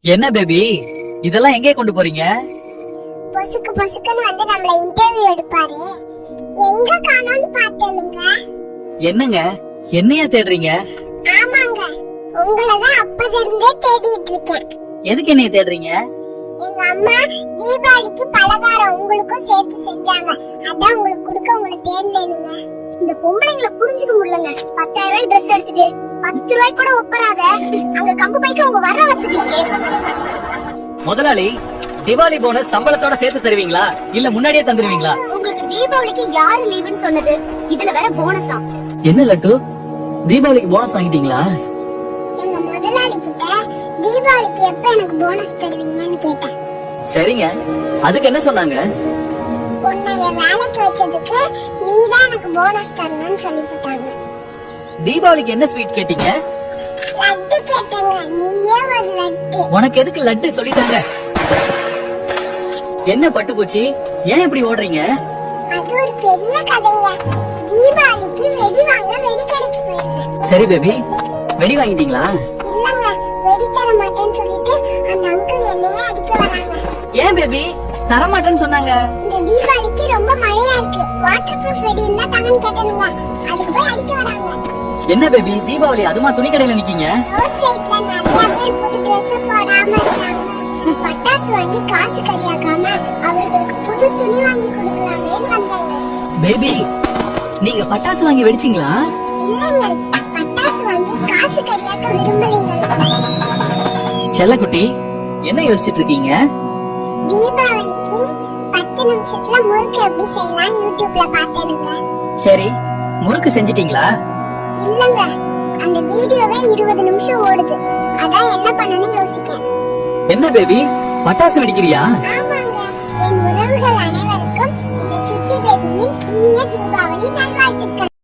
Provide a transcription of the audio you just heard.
என்ன பேபி, இதெல்லாம் எங்கே கொண்டு போறீங்க? பொசுக்கு பொசுக்குன்னு வந்து நம்மள இன்டர்வியூ எடுப்பாரு. எங்க காணோம்னு பார்த்தேனுங்க. என்னங்க, என்னையா தேடுறீங்க? ஆமாங்க, உங்களை தான் அப்பதிருந்தே தேடிட்டு இருக்கேன். எதுக்கு என்னைய தேடுறீங்க? எங்க அம்மா தீபாவளிக்கு பலகாரம் உங்களுக்கும் சேர்த்து செஞ்சாங்க. அதான் உங்களுக்கு கொடுக்க உங்களை தேடினேனுங்க. இந்த பொம்பளைங்களை புரிஞ்சுக்க முடியலங்க. 10,000 ரூபாய் ட்ரெஸ் எடுத்துட்டு 10 ரூபாய் கூட ஒப்பராத அங்க கம்பு பைக்கு உங்க வர வரத்துக்கு. முதலாளி, தீபாவளி போனஸ் சம்பளத்தோட சேர்த்து தருவீங்களா இல்ல முன்னாடியே தந்துருவீங்களா? உங்களுக்கு தீபாவளிக்கு யாரு லீவுன்னு சொன்னது? இதுல வேற போனஸா? என்ன லட்டு, தீபாவளிக்கு போனஸ் வாங்கிட்டீங்களா? எங்க முதலாளி கிட்ட தீபாவளிக்கு எப்ப எனக்கு போனஸ் தருவீங்கன்னு கேட்டேன். சரிங்க, அதுக்கு என்ன சொன்னாங்க? உன்னைய வேலைக்கு வச்சதுக்கு நீதான் எனக்கு போனஸ் தரணும்னு சொல்லி போட்டாங்க. தீபாவளிக்கு என்ன ஸ்வீட் கேட்டீங்க? லட்டு கேட்டேங்க. நீயே ஒரு லட்டு. உனக்கு எதுக்கு லட்டு சொல்லிட்டாங்க. என்ன பட்டு போச்சு, ஏன் இப்படி ஓடுறீங்க? அது ஒரு பெரிய கதைங்க. தீபாவளிக்கு வெடி வாங்க வெடி கடைக்கு போயிருந்தேன். சரி பேபி, வெடி வாங்கிட்டீங்களா? இல்லங்க, வெடி தர மாட்டேன்னு சொல்லிட்டு அந்த அங்கிள் என்னையே அடிக்க வராங்க. ஏன் பேபி, தர மாட்டேன்னு சொன்னாங்க? இந்த தீபாவளிக்கு ரொம்ப மழையா இருக்கு, வாட்டர் ப்ரூஃப் வெடி இருந்தா தாங்கன்னு கேட்டேனுங்க. அதுக்கு போய் அடிக்க வராங்க. என்ன பேபி, தீபாவளி அதுமா துணி கடையில நிக்கீங்க? ரோட் சைடுல நிறைய பேர் புது ட்ரெஸ் போடாம இருக்காங்க. பட்டாசு வாங்கி காசு கரியாக்காம அவர்களுக்கு புது துணி வாங்கி கொடுக்கலாமேன்னு வந்தாங்க. பேபி, நீங்க பட்டாசு வாங்கி வெடிச்சீங்களா? இல்லைங்க, பட்டாசு வாங்கி காசு கரியாக்க விரும்பலைங்க. செல்லக்குட்டி, என்ன யோசிச்சுட்டு இருக்கீங்க? தீபாவளிக்கு 10 நிமிஷத்துல முறுக்கு எப்படி செய்யலாம்னு யூடியூப்ல பார்த்தேனுங்க. சரி, முறுக்கு செஞ்சிட்டீங்களா? இல்லங்க, அந்த வீடியோவே 20 நிமிஷம் ஓடுது. அதான் என்ன பண்ணணும்னு யோசிக்கேன். என்ன பேபி, பட்டாசு வெடிக்கிறியா? ஆமாங்க, என் உறவுகள் அனைவருக்கும் இந்த சுட்டி பேபியின் இனிய தீபாவளி நல்வாழ்த்துக்கள்.